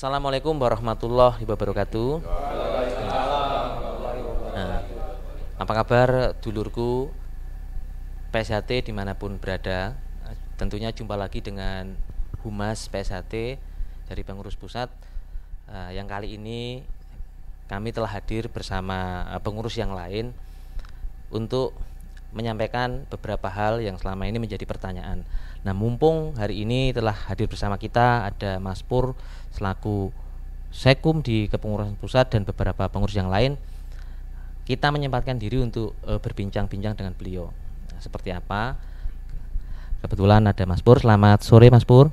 Assalamualaikum warahmatullahi wabarakatuh. Nah, apa kabar dulurku PSHT dimanapun berada? Tentunya jumpa lagi dengan Humas PSHT dari Pengurus Pusat. Yang kali ini kami telah hadir bersama pengurus yang lain untuk menyampaikan beberapa hal yang selama ini menjadi pertanyaan. Nah, mumpung hari ini telah hadir bersama kita ada Mas Pur selaku Sekum di Kepengurusan Pusat dan beberapa pengurus yang lain, kita menyempatkan diri untuk berbincang-bincang dengan beliau. Nah, seperti apa? Kebetulan ada Mas Pur. Selamat sore Mas Pur.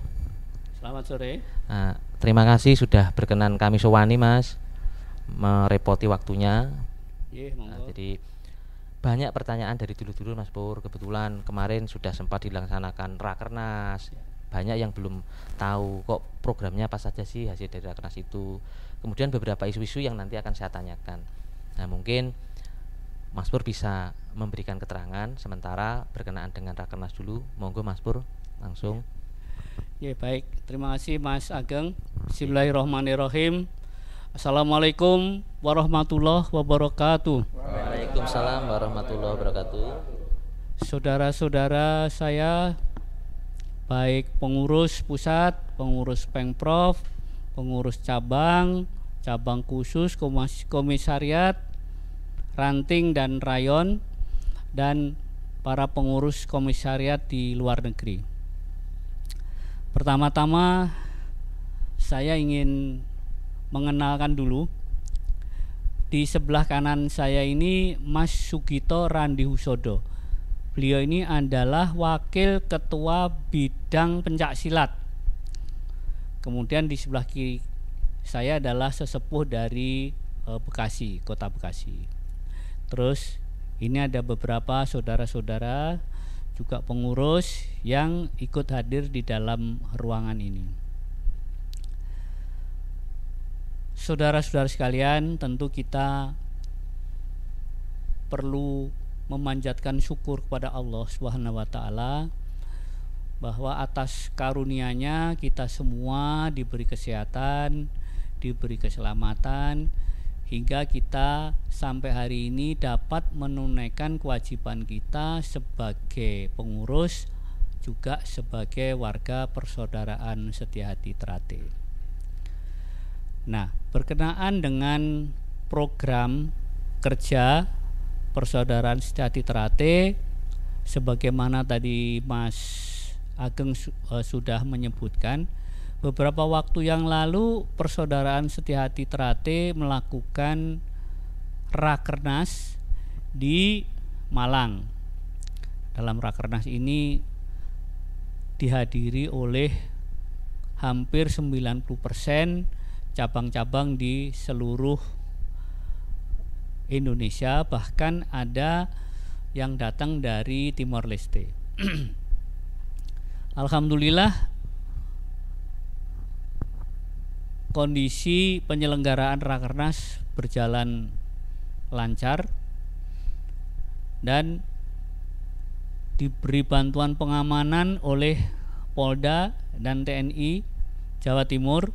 Selamat sore. Nah, terima kasih sudah berkenan kami sowani Mas, merepoti waktunya. Jadi banyak pertanyaan dari dulu-dulu Mas Pur. Kebetulan kemarin sudah sempat dilaksanakan Rakernas. Banyak yang belum tahu kok programnya apa saja sih hasil dari Rakernas itu. Kemudian beberapa isu-isu yang nanti akan saya tanyakan. Nah, mungkin Mas Pur bisa memberikan keterangan sementara berkenaan dengan Rakernas dulu. Monggo Mas Pur langsung. Ya, baik. Terima kasih Mas Ageng. Bismillahirrahmanirrahim. Assalamualaikum warahmatullahi wabarakatuh. Waalaikumsalam warahmatullahi wabarakatuh. Saudara-saudara saya, baik pengurus pusat, pengurus Pengprov, pengurus cabang, cabang khusus, komisariat, ranting dan rayon, dan para pengurus komisariat di luar negeri. Pertama-tama saya ingin mengenalkan dulu. Di sebelah kanan saya ini Mas Sugito Randi Husodo. Beliau ini adalah Wakil Ketua Bidang Pencaksilat. Kemudian di sebelah kiri saya adalah sesepuh dari Bekasi, Kota Bekasi. Terus ini ada beberapa saudara-saudara juga pengurus yang ikut hadir di dalam ruangan ini. Saudara-saudara sekalian, tentu kita perlu memanjatkan syukur kepada Allah Subhanahu wa taala bahwa atas karunia-Nya kita semua diberi kesehatan, diberi keselamatan hingga kita sampai hari ini dapat menunaikan kewajiban kita sebagai pengurus juga sebagai warga persaudaraan Setiahati Trate. Nah, berkenaan dengan program kerja Persaudaraan Setiahati Trate, sebagaimana tadi Mas Ageng sudah menyebutkan, beberapa waktu yang lalu Persaudaraan Setiahati Trate melakukan Rakernas di Malang. Dalam Rakernas ini dihadiri oleh hampir 90% cabang-cabang di seluruh Indonesia, bahkan ada yang datang dari Timor Leste. Alhamdulillah kondisi penyelenggaraan Rakernas berjalan lancar dan diberi bantuan pengamanan oleh Polda dan TNI Jawa Timur.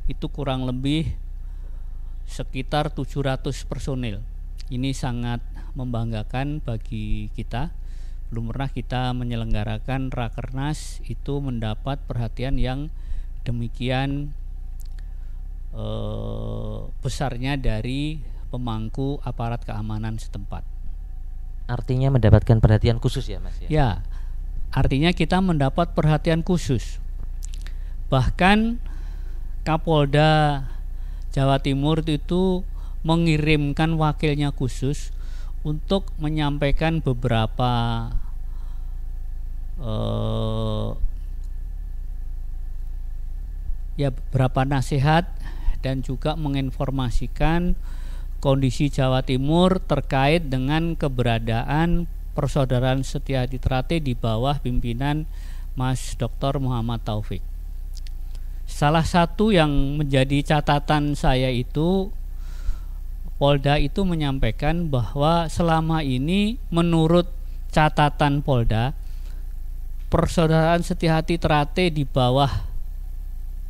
Itu kurang lebih sekitar 700 personil. Ini sangat membanggakan bagi kita. Belum pernah kita menyelenggarakan Rakernas itu mendapat perhatian yang demikian besarnya dari pemangku aparat keamanan setempat. Artinya mendapatkan perhatian khusus ya Mas ya? Ya, artinya kita mendapat perhatian khusus. Bahkan Kapolda Jawa Timur itu mengirimkan wakilnya khusus untuk menyampaikan beberapa beberapa nasihat dan juga menginformasikan kondisi Jawa Timur terkait dengan keberadaan Persaudaraan Setiahati Trate di bawah pimpinan Mas Dr. Muhammad Taufik. Salah satu yang menjadi catatan saya itu, Polda itu menyampaikan bahwa selama ini menurut catatan Polda, Persaudaraan Setiahati Trate di bawah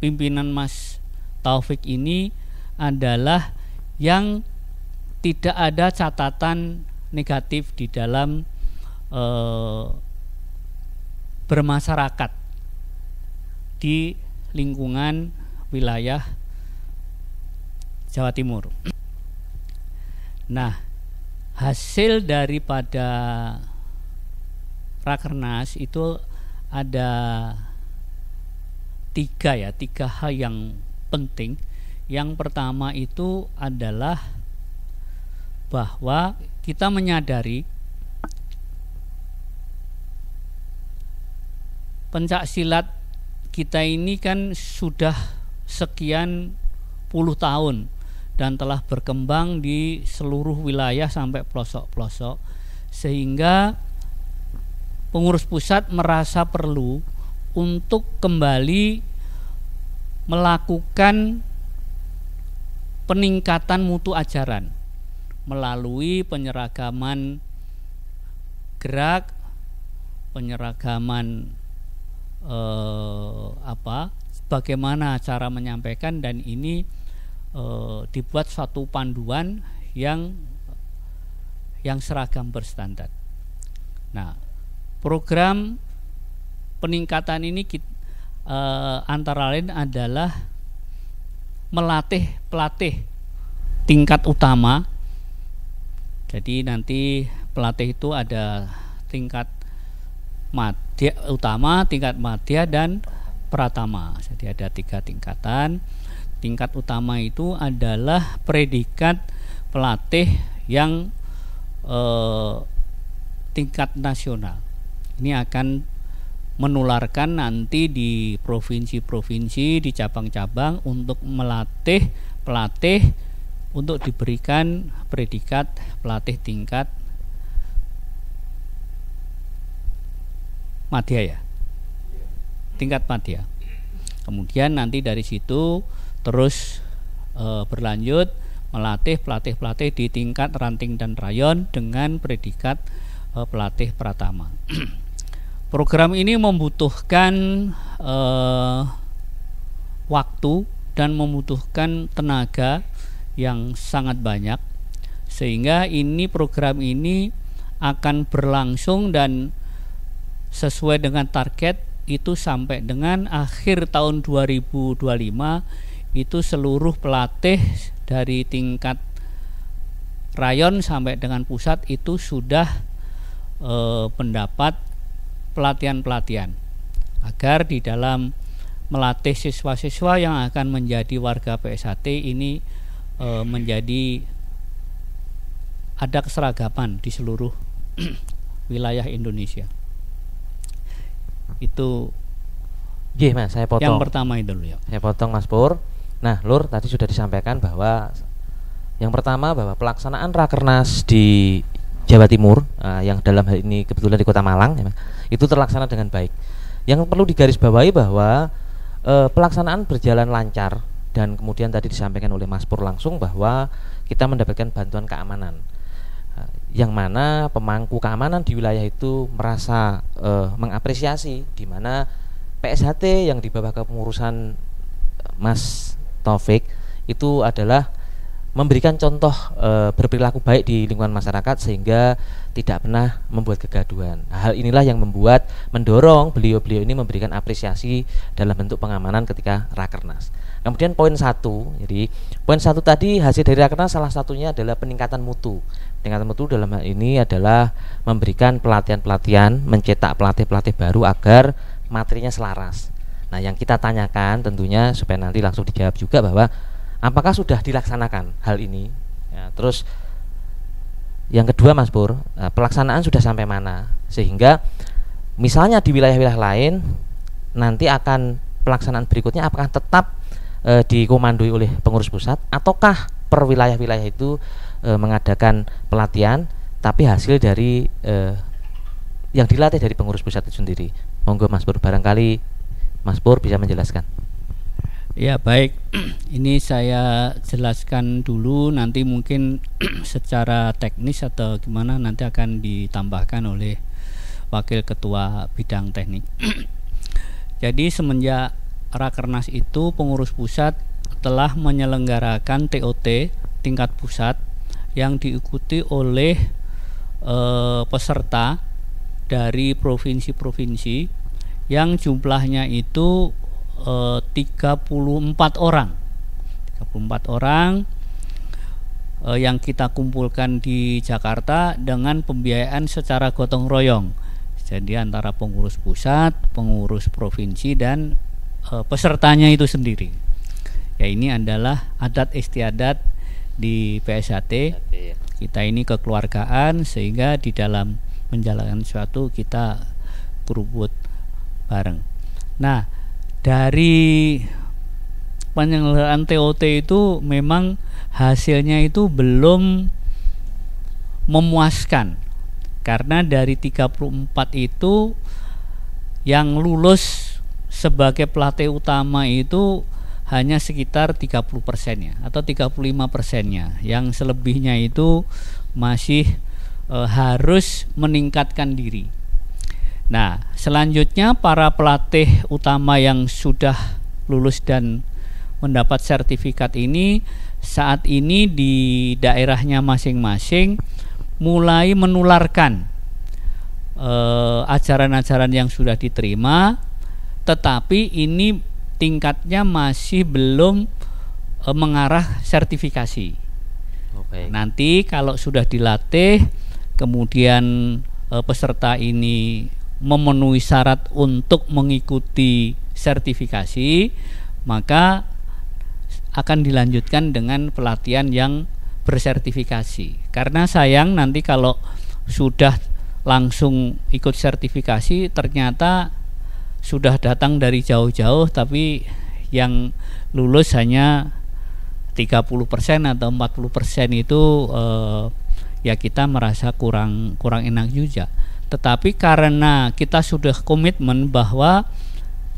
pimpinan Mas Taufik ini adalah yang tidak ada catatan negatif di dalam bermasyarakat di lingkungan wilayah Jawa Timur. Nah, hasil daripada Rakernas itu ada tiga hal yang penting. Yang pertama itu adalah bahwa kita menyadari pencak silat kita ini kan sudah sekian puluh tahun dan telah berkembang di seluruh wilayah sampai pelosok-pelosok, sehingga pengurus pusat merasa perlu untuk kembali melakukan peningkatan mutu ajaran melalui penyeragaman gerak, penyeragaman bagaimana cara menyampaikan, dan ini dibuat suatu panduan yang seragam berstandar. Nah, program peningkatan ini antara lain adalah melatih pelatih tingkat utama. Jadi nanti pelatih itu ada tingkat madya utama, tingkat madya, dan pratama. Jadi ada 3 tingkatan. Tingkat utama itu adalah predikat pelatih yang tingkat nasional. Ini akan menularkan nanti di provinsi-provinsi, di cabang-cabang untuk melatih pelatih untuk diberikan predikat pelatih tingkat madya ya, tingkat madya. Kemudian nanti dari situ terus berlanjut melatih pelatih-pelatih di tingkat ranting dan rayon dengan predikat pelatih pratama. Program ini membutuhkan waktu dan membutuhkan tenaga yang sangat banyak, sehingga program ini akan berlangsung dan sesuai dengan target itu sampai dengan akhir tahun 2025 itu seluruh pelatih dari tingkat rayon sampai dengan pusat itu sudah mendapat pelatihan-pelatihan agar di dalam melatih siswa-siswa yang akan menjadi warga PSHT ini menjadi ada keseragaman di seluruh wilayah Indonesia. Itu Mas, saya potong. Yang pertama itu dulu ya. Saya potong Mas Pur. Nah, Lur, tadi sudah disampaikan bahwa yang pertama bahwa pelaksanaan Rakernas di Jawa Timur, yang dalam hal ini kebetulan di Kota Malang, ya, itu terlaksana dengan baik. Yang perlu digarisbawahi bahwa pelaksanaan berjalan lancar, dan kemudian tadi disampaikan oleh Mas Pur langsung bahwa kita mendapatkan bantuan keamanan, yang mana pemangku keamanan di wilayah itu merasa mengapresiasi, di mana PSHT yang di bawah kepengurusan Mas Taufik itu adalah memberikan contoh berperilaku baik di lingkungan masyarakat sehingga tidak pernah membuat kegaduhan. Hal inilah yang mendorong beliau-beliau ini memberikan apresiasi dalam bentuk pengamanan ketika Rakernas. Kemudian poin 1, jadi poin 1 tadi hasil dari Rakernas salah satunya adalah peningkatan mutu. Peningkatan mutu dalam hal ini adalah memberikan pelatihan-pelatihan, mencetak pelatih-pelatih baru agar materinya selaras. Nah, yang kita tanyakan tentunya supaya nanti langsung dijawab juga bahwa apakah sudah dilaksanakan hal ini ya, terus yang kedua Mas Pur, pelaksanaan sudah sampai mana, sehingga misalnya di wilayah-wilayah lain nanti akan pelaksanaan berikutnya apakah tetap dikomandoi oleh pengurus pusat ataukah per wilayah-wilayah itu mengadakan pelatihan tapi hasil dari yang dilatih dari pengurus pusat itu sendiri. Monggo Mas Pur, barangkali Mas Pur bisa menjelaskan. Ya, baik. Ini saya jelaskan dulu, nanti mungkin secara teknis atau gimana nanti akan ditambahkan oleh Wakil Ketua Bidang Teknik. Jadi semenjak Rakernas itu pengurus pusat telah menyelenggarakan TOT tingkat pusat yang diikuti oleh peserta dari provinsi-provinsi yang jumlahnya itu 34 orang. 34 orang yang kita kumpulkan di Jakarta dengan pembiayaan secara gotong royong. Jadi antara pengurus pusat, pengurus provinsi, dan pesertanya itu sendiri. Ya, ini adalah adat istiadat di PSHT. Kita ini kekeluargaan, sehingga di dalam menjalankan sesuatu kita berebut bareng. Nah, dari penyelenggaraan TOT itu memang hasilnya itu belum memuaskan, karena dari 34 itu yang lulus sebagai pelatih utama itu hanya sekitar 30%-nya atau 35%-nya. Yang selebihnya itu masih harus meningkatkan diri. Nah, selanjutnya para pelatih utama yang sudah lulus dan mendapat sertifikat ini saat ini di daerahnya masing-masing mulai menularkan ajaran-ajaran yang sudah diterima, tetapi ini tingkatnya masih belum mengarah sertifikasi. Nanti kalau sudah dilatih, kemudian peserta ini memenuhi syarat untuk mengikuti sertifikasi, maka akan dilanjutkan dengan pelatihan yang bersertifikasi. Karena sayang nanti kalau sudah langsung ikut sertifikasi ternyata sudah datang dari jauh-jauh, tapi yang lulus hanya 30% atau 40% itu ya kita merasa kurang enak juga. Tetapi karena kita sudah komitmen bahwa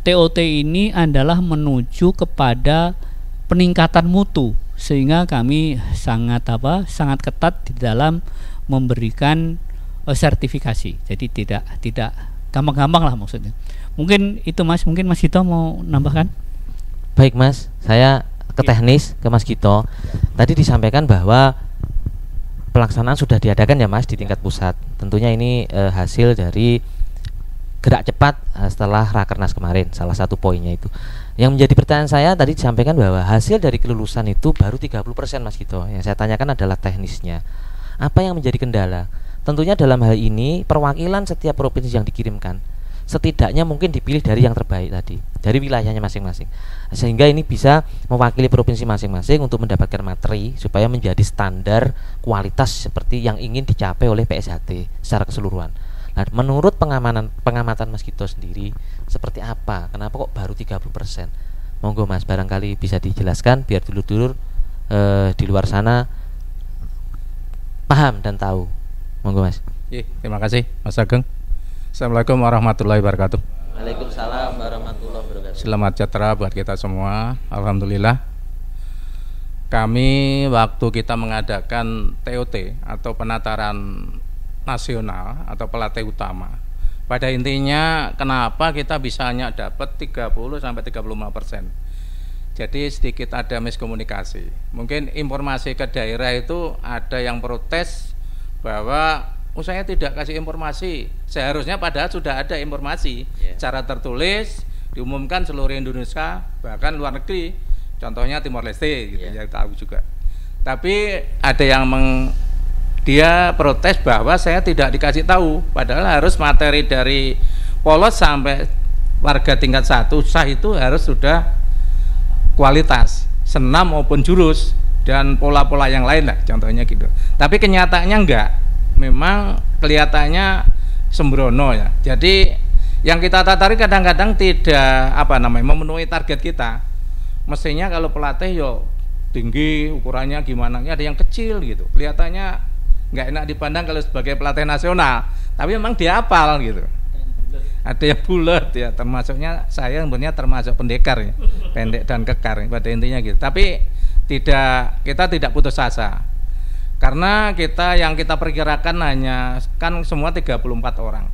TOT ini adalah menuju kepada peningkatan mutu, sehingga kami sangat ketat di dalam memberikan sertifikasi. Jadi tidak gampang-gampang lah maksudnya. Mungkin itu Mas, mungkin Mas Gito mau nambahkan? Baik Mas, saya ke teknis ke Mas Gito. Tadi disampaikan bahwa pelaksanaan sudah diadakan ya Mas di tingkat pusat. Tentunya ini hasil dari gerak cepat setelah Rakernas kemarin, salah satu poinnya itu. Yang menjadi pertanyaan saya tadi disampaikan bahwa hasil dari kelulusan itu baru 30% Mas Gito. Yang saya tanyakan adalah teknisnya. Apa yang menjadi kendala? Tentunya dalam hal ini perwakilan setiap provinsi yang dikirimkan setidaknya mungkin dipilih dari yang terbaik tadi, dari wilayahnya masing-masing, sehingga ini bisa mewakili provinsi masing-masing untuk mendapatkan materi supaya menjadi standar kualitas seperti yang ingin dicapai oleh PSHT secara keseluruhan. Nah, menurut pengamatan Mas Gito sendiri seperti apa? Kenapa kok baru 30%? Monggo Mas, barangkali bisa dijelaskan biar dulur-dulur di luar sana paham dan tahu. Monggo Mas. Terima kasih Mas Ageng. Assalamualaikum warahmatullahi wabarakatuh. Waalaikumsalam warahmatullahi wabarakatuh. Selamat sejahtera buat kita semua. Alhamdulillah. Kami waktu kita mengadakan TOT atau penataran nasional atau pelatih utama, pada intinya kenapa kita bisa hanya dapat 30 sampai 35%. Jadi sedikit ada miskomunikasi. Mungkin informasi ke daerah itu ada yang protes bahwa saya tidak kasih informasi. Seharusnya padahal sudah ada informasi secara tertulis, diumumkan seluruh Indonesia, bahkan luar negeri. Contohnya Timor Leste gitu, ya tahu juga. Tapi ada yang dia protes bahwa saya tidak dikasih tahu, padahal harus materi dari polos sampai warga tingkat 1 sah itu harus sudah kualitas, senam maupun jurus dan pola-pola yang lain lah, contohnya gitu. Tapi kenyataannya enggak. Memang kelihatannya sembrono ya. Jadi yang kita tatari kadang-kadang tidak memenuhi target kita. Mestinya kalau pelatih yo tinggi ukurannya gimana, ada yang kecil gitu. Kelihatannya nggak enak dipandang kalau sebagai pelatih nasional. Tapi memang dia hafal gitu. Ada yang bulat ya, termasuknya saya sebenarnya termasuk pendekar ya. Pendek dan kekar pada intinya gitu. Tapi kita tidak putus asa. Karena yang kita perkirakan hanya kan semua 34 orang.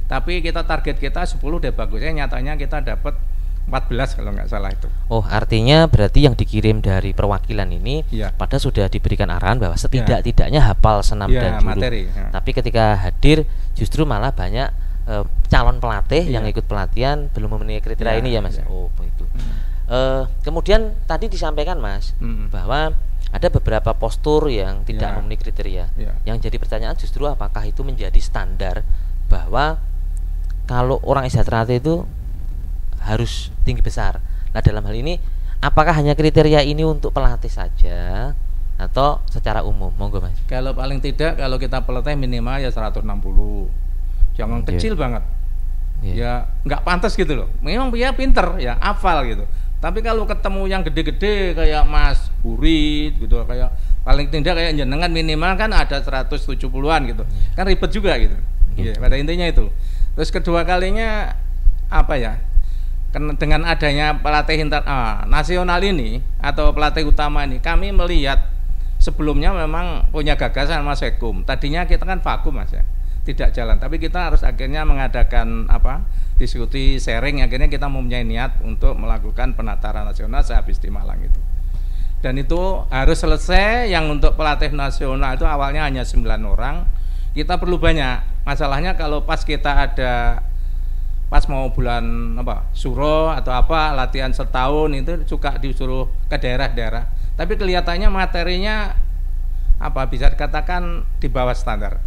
Tapi target kita 10 udah bagusnya, nyatanya kita dapat 14 kalau nggak salah itu. Oh, artinya berarti yang dikirim dari perwakilan ini Ya. pada sudah diberikan arahan bahwa setidak-tidaknya hafal senam dan jurus. Materi. Ya. Tapi ketika hadir justru malah banyak calon pelatih yang ikut pelatihan belum memenuhi kriteria ini ya Mas. Oh, begitu. Kemudian tadi disampaikan Mas bahwa ada beberapa postur yang tidak memenuhi kriteria. Yang jadi pertanyaan justru apakah itu menjadi standar bahwa kalau orang isyarat itu harus tinggi besar. Nah, dalam hal ini apakah hanya kriteria ini untuk pelatih saja atau secara umum? Monggo Mas. Kalau paling tidak kalau kita pelatih minimal ya 160. Jangan kecil banget. Ya nggak pantas gitu loh. Memang dia pinter ya, hafal gitu. Tapi kalau ketemu yang gede-gede kayak Mas Burit gitu, kayak paling tidak kayak jenengan minimal kan ada 170-an gitu. Kan ribet juga gitu. Iya, pada intinya itu. Terus kedua kalinya apa ya? Dengan adanya pelatih nasional ini atau pelatih utama ini, kami melihat sebelumnya memang punya gagasan Mas Ekum. Tadinya kita kan vakum Mas ya, tidak jalan. Tapi kita harus akhirnya mengadakan diskusi sharing. Akhirnya kita mempunyai niat untuk melakukan penataran nasional sehabis di Malang itu. Dan itu harus selesai. Yang untuk pelatih nasional itu awalnya hanya 9 orang. Kita perlu banyak. Masalahnya kalau pas kita ada pas mau bulan Suro atau latihan setahun itu suka disuruh ke daerah-daerah, tapi kelihatannya materinya bisa dikatakan di bawah standar.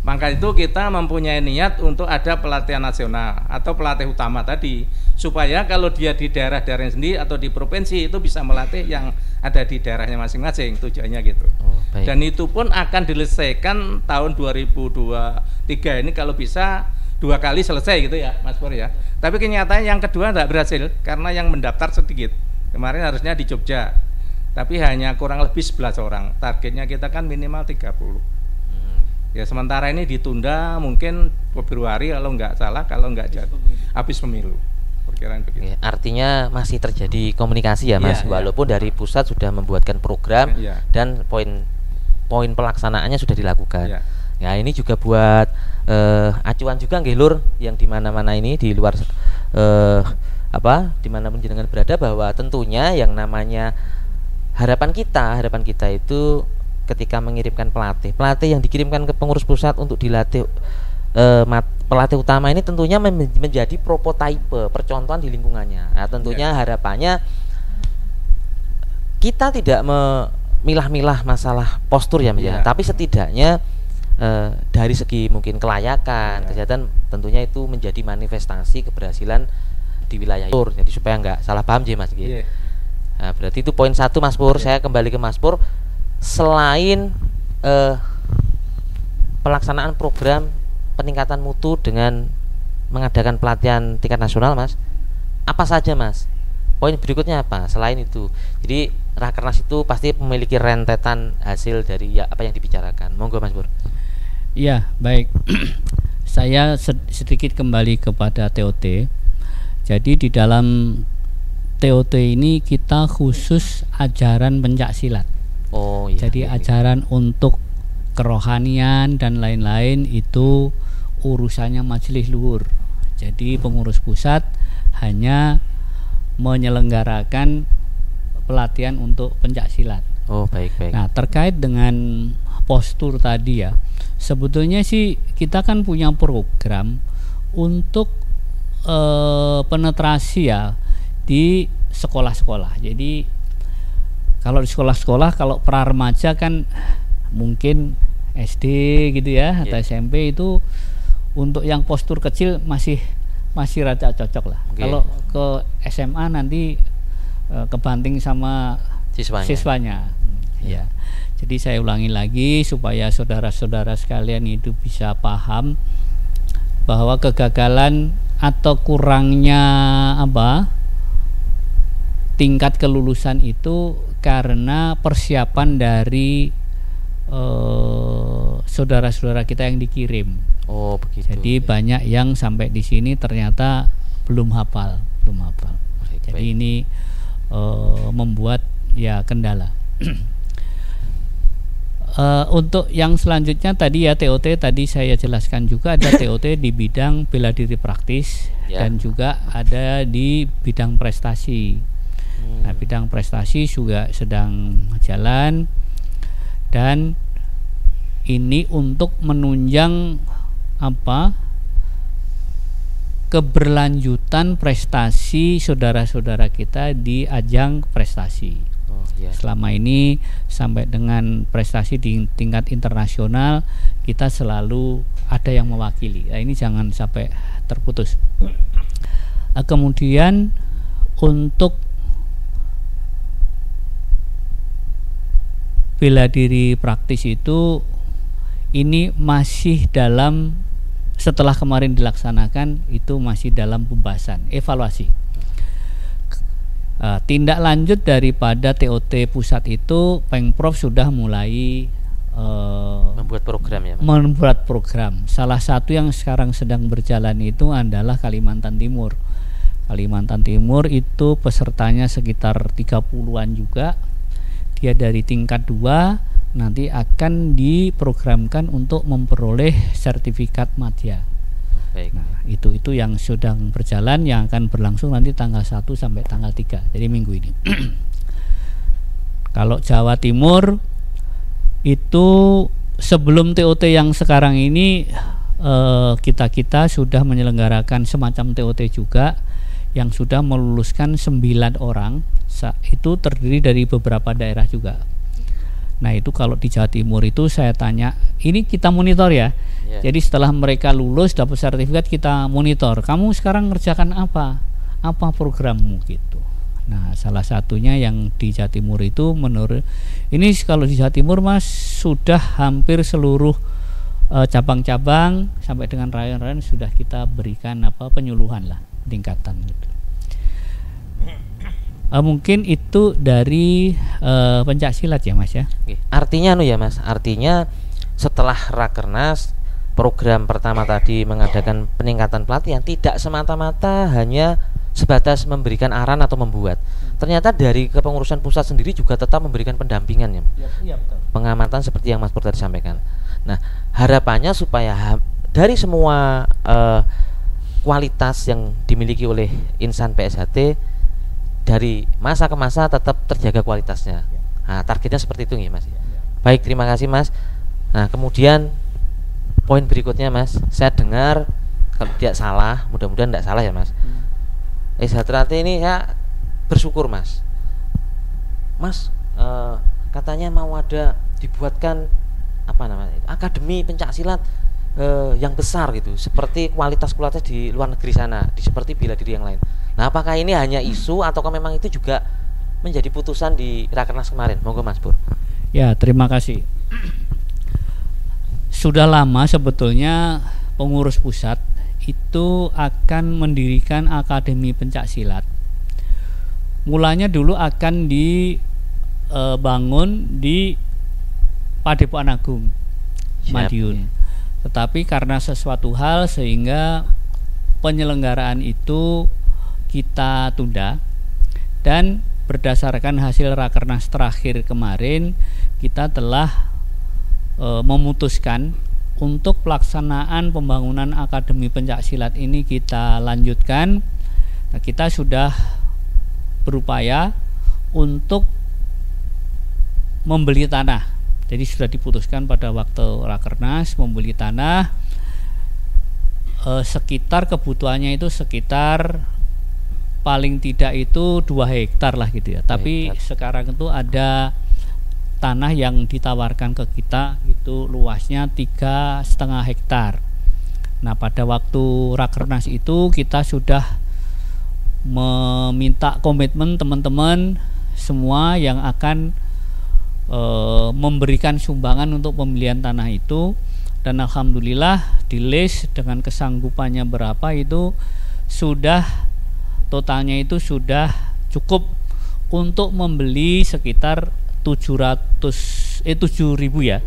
Maka itu kita mempunyai niat untuk ada pelatihan nasional atau pelatih utama tadi, supaya kalau dia di daerah-daerah sendiri atau di provinsi itu bisa melatih yang ada di daerahnya masing-masing, tujuannya gitu. Dan itu pun akan diselesaikan tahun 2023 ini kalau bisa 2 kali selesai gitu ya Mas Pur ya. Tapi kenyataannya yang kedua tidak berhasil karena yang mendaftar sedikit. Kemarin harusnya di Jogja, tapi hanya kurang lebih 11 orang. Targetnya kita kan minimal 30. Ya sementara ini ditunda mungkin Februari kalau nggak salah, kalau nggak jadi habis pemilu. Perkiraan begitu. Artinya masih terjadi komunikasi ya Mas, walaupun dari pusat sudah membuatkan program dan poin pelaksanaannya sudah dilakukan. Ya ini juga buat acuan juga nggih Lur, yang di mana-mana ini di luar dimanapun jenengan berada, bahwa tentunya yang namanya harapan kita itu ketika mengirimkan pelatih yang dikirimkan ke pengurus pusat untuk dilatih pelatih utama ini tentunya menjadi prototipe percontohan di lingkungannya. Nah, tentunya harapannya kita tidak memilah-milah masalah postur ya Mas ya, tapi setidaknya dari segi mungkin kelayakan, kesehatan, tentunya itu menjadi manifestasi keberhasilan di wilayah itu. Jadi supaya nggak salah paham Mas. Nah, berarti itu poin 1 Mas Pur. Saya kembali ke Mas Pur. Selain pelaksanaan program peningkatan mutu dengan mengadakan pelatihan tingkat nasional Mas, apa saja Mas? Poin berikutnya apa selain itu? Jadi Rakernas itu pasti memiliki rentetan hasil dari apa yang dibicarakan. Monggo Mas Pur. Iya, baik. Saya sedikit kembali kepada TOT. Jadi di dalam TOT ini kita khusus ajaran pencak silat. Jadi ajaran untuk kerohanian dan lain-lain itu urusannya majelis luhur. Jadi pengurus pusat hanya menyelenggarakan pelatihan untuk pencak silat. Baik. Nah, terkait dengan postur tadi ya, sebetulnya sih kita kan punya program untuk penetrasi ya di sekolah-sekolah. Jadi kalau di sekolah-sekolah, kalau pra remaja kan mungkin SD gitu ya, atau SMP itu untuk yang postur kecil masih rada cocok lah. Kalau ke SMA nanti kebanting sama siswanya. Ya. Jadi saya ulangi lagi supaya saudara-saudara sekalian itu bisa paham bahwa kegagalan atau kurangnya tingkat kelulusan itu karena persiapan dari saudara-saudara kita yang dikirim. Begitu. Jadi banyak yang sampai di sini ternyata belum hafal. Jadi ini membuat ya kendala. Untuk yang selanjutnya tadi ya TOT tadi saya jelaskan juga ada TOT di bidang bela diri praktis dan juga ada di bidang prestasi. Nah, bidang prestasi juga sedang jalan dan ini untuk menunjang keberlanjutan prestasi saudara-saudara kita di ajang prestasi. Selama ini sampai dengan prestasi di tingkat internasional kita selalu ada yang mewakili. Nah, ini jangan sampai terputus. Kemudian untuk bela diri praktis itu ini masih dalam, setelah kemarin dilaksanakan itu masih dalam pembahasan evaluasi. Tindak lanjut daripada TOT pusat itu Pengprov sudah mulai membuat program ya, Mas? Membuat program. Salah satu yang sekarang sedang berjalan itu adalah Kalimantan Timur. Kalimantan Timur itu pesertanya sekitar 30-an juga. Dia dari tingkat 2 nanti akan diprogramkan untuk memperoleh sertifikat madya. Baik. Nah, itu yang sedang berjalan, yang akan berlangsung nanti tanggal 1 sampai tanggal 3. Jadi minggu ini. Kalau Jawa Timur itu sebelum TOT yang sekarang ini kita sudah menyelenggarakan semacam TOT juga yang sudah meluluskan 9 orang. Itu terdiri dari beberapa daerah juga. Nah, itu kalau di Jawa Timur itu saya tanya, ini kita monitor ya. Jadi setelah mereka lulus dapat sertifikat kita monitor. Kamu sekarang ngerjakan apa? Apa programmu gitu. Nah, salah satunya yang di Jawa Timur itu menurut ini kalau di Jawa Timur Mas sudah hampir seluruh cabang-cabang sampai dengan rayon-rayon sudah kita berikan penyuluhan lah, tingkatan gitu. Mungkin itu dari pencaksilat ya Mas ya. Artinya ya Mas, artinya setelah Rakernas program pertama tadi mengadakan peningkatan pelatihan tidak semata-mata hanya sebatas memberikan arahan atau membuat. Ternyata dari kepengurusan pusat sendiri juga tetap memberikan pendampingan ya. Iya, betul. Pengamatan seperti yang Mas Pur tadi sampaikan. Nah, harapannya supaya dari semua kualitas yang dimiliki oleh insan PSHT dari masa ke masa tetap terjaga kualitasnya. Nah, targetnya seperti itu nih Mas. Baik, terima kasih Mas. Nah, kemudian poin berikutnya Mas, saya dengar kalau tidak salah, mudah-mudahan tidak salah ya Mas. PSHT ini ya bersyukur Mas. Mas katanya mau ada dibuatkan akademi pencaksilat yang besar gitu, seperti kualitas di luar negeri sana, seperti bela diri yang lain. Nah, apakah ini hanya isu ataukah memang itu juga menjadi putusan di Rakernas kemarin? Monggo Mas Pur. Ya, terima kasih. Sudah lama sebetulnya pengurus pusat itu akan mendirikan akademi pencaksilat. Mulanya dulu akan dibangun di Padepokan Agung Madiun. Tetapi karena sesuatu hal sehingga penyelenggaraan itu kita tunda, dan berdasarkan hasil Rakernas terakhir kemarin kita telah memutuskan untuk pelaksanaan pembangunan akademi pencaksilat ini kita lanjutkan. Nah, kita sudah berupaya untuk membeli tanah. Jadi sudah diputuskan pada waktu Rakernas membeli tanah sekitar kebutuhannya itu sekitar paling tidak itu 2 hektar lah gitu ya. Tapi sekarang itu ada tanah yang ditawarkan ke kita itu luasnya 3,5 hektar. Nah, pada waktu Rakernas itu kita sudah meminta komitmen teman-teman semua yang akan memberikan sumbangan untuk pembelian tanah itu, dan alhamdulillah di list dengan kesanggupannya berapa itu sudah totalnya itu sudah cukup untuk membeli sekitar 7.000 ya,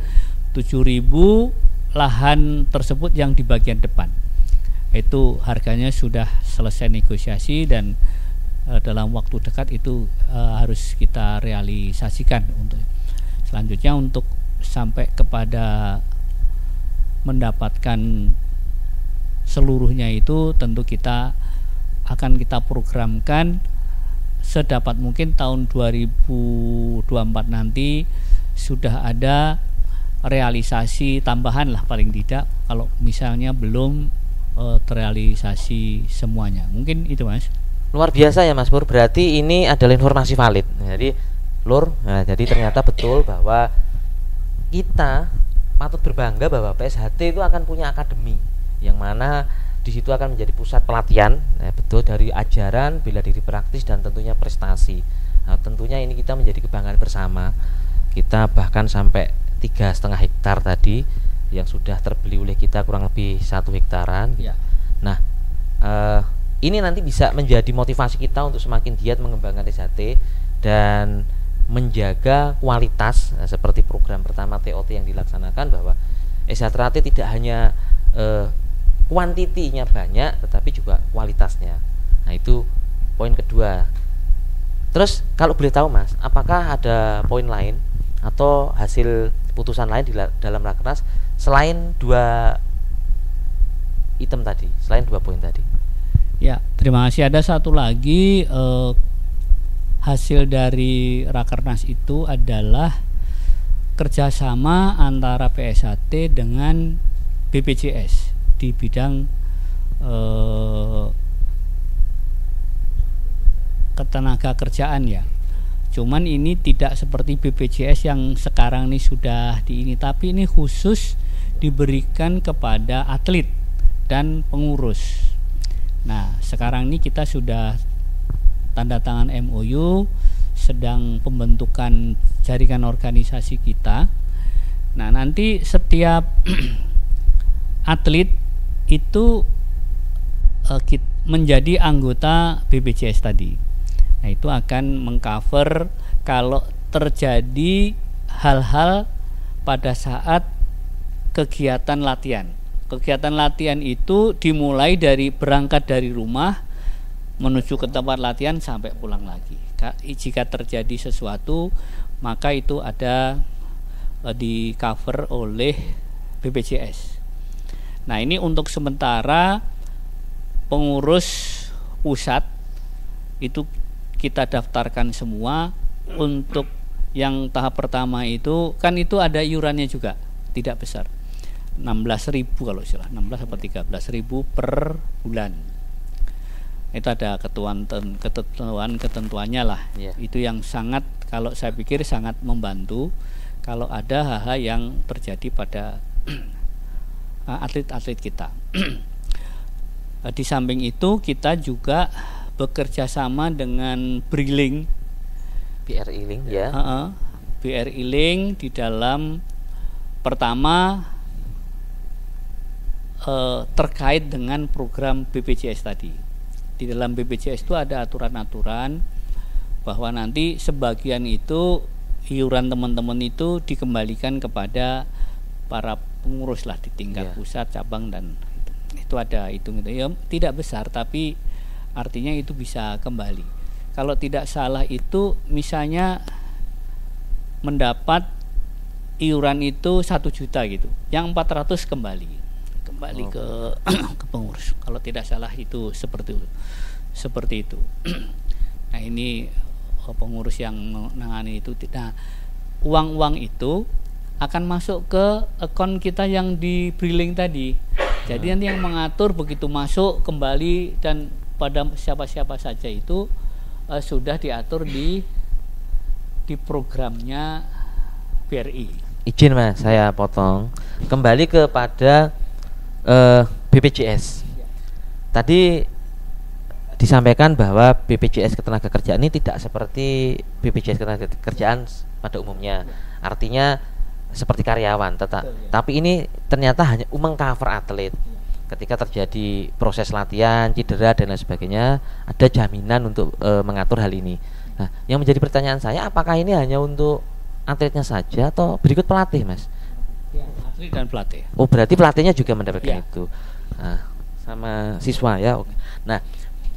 7.000 lahan tersebut yang di bagian depan. Itu harganya sudah selesai negosiasi dan dalam waktu dekat itu harus kita realisasikan. Untuk selanjutnya untuk sampai kepada mendapatkan seluruhnya itu tentu kita akan kita programkan sedapat mungkin tahun 2024 nanti sudah ada realisasi tambahan lah paling tidak, kalau misalnya belum terrealisasi semuanya. Mungkin itu Mas. Luar biasa ya Mas Pur, berarti ini adalah informasi valid. Jadi Lur, nah, jadi ternyata betul bahwa kita patut berbangga bahwa PSHT itu akan punya akademi yang mana di situ akan menjadi pusat pelatihan, nah, betul, dari ajaran, bela diri praktis, dan tentunya prestasi. Nah, tentunya ini kita menjadi kebanggaan bersama. Kita bahkan sampai 3,5 hektar tadi yang sudah terbeli oleh kita, kurang lebih 1 hektaran. Ya. Nah, ini nanti bisa menjadi motivasi kita untuk semakin giat mengembangkan SHT dan menjaga kualitas, nah, seperti program pertama TOT yang dilaksanakan, bahwa SHT tidak hanya kuantitinya banyak tetapi juga kualitasnya. Nah, itu poin kedua. Terus kalau boleh tahu Mas, apakah ada poin lain atau hasil putusan lain di dalam Rakernas selain 2 item tadi, selain 2 poin tadi? Ya, terima kasih. Ada satu lagi hasil dari Rakernas itu adalah kerjasama antara PSHT dengan BPJS di bidang ketenaga kerjaan ya. Cuman ini tidak seperti BPJS yang sekarang ini sudah tapi ini khusus diberikan kepada atlet dan pengurus. Nah, sekarang ini kita sudah tanda tangan MOU, sedang pembentukan jaringan organisasi kita. Nah, nanti setiap atlet itu menjadi anggota BPJS tadi. Nah, itu akan mengcover kalau terjadi hal-hal pada saat kegiatan latihan. Kegiatan latihan itu dimulai dari berangkat dari rumah menuju ke tempat latihan sampai pulang lagi. Jika terjadi sesuatu, maka itu ada di cover oleh BPJS. Nah, ini untuk sementara pengurus pusat itu kita daftarkan semua. Untuk yang tahap pertama itu kan itu ada iurannya juga, tidak besar, 16.000 kalau salah, 16 atau 13.000 per bulan. Itu ada ketentuannya lah. Yeah. Itu yang sangat, kalau saya pikir sangat membantu kalau ada hal-hal yang terjadi pada atlet-atlet kita. Di samping itu kita juga bekerja sama dengan BRI Link ya. BRI Link di dalam pertama terkait dengan program BPJS tadi. Di dalam BPJS itu ada aturan-aturan bahwa nanti sebagian itu iuran teman-teman itu dikembalikan kepada para pengurus lah di tingkat pusat, cabang, dan itu ada hitung itu ya, tidak besar tapi artinya itu bisa kembali. Kalau tidak salah itu misalnya mendapat iuran itu 1 juta gitu, yang 400 kembali ke pengurus. Kalau tidak salah itu seperti itu. Nah, ini pengurus yang menangani itu. Nah, uang-uang itu akan masuk ke akun kita yang di BRI tadi. Jadi nanti yang mengatur begitu masuk kembali dan pada siapa-siapa saja itu sudah diatur di programnya BRI. Izin Mas, saya potong. Kembali kepada BPJS. Tadi disampaikan bahwa BPJS Ketenagakerjaan ini tidak seperti BPJS Ketenagakerjaan pada umumnya. Artinya seperti karyawan, tapi ini ternyata hanya mengcover atlet. Ketika terjadi proses latihan, cedera dan lain sebagainya, ada jaminan untuk mengatur hal ini. Nah, yang menjadi pertanyaan saya, apakah ini hanya untuk atletnya saja atau berikut pelatih, Mas? Ya, atlet dan pelatih. Oh, berarti pelatihnya juga mendapatkan itu. Nah, sama siswa ya. Oke. Nah,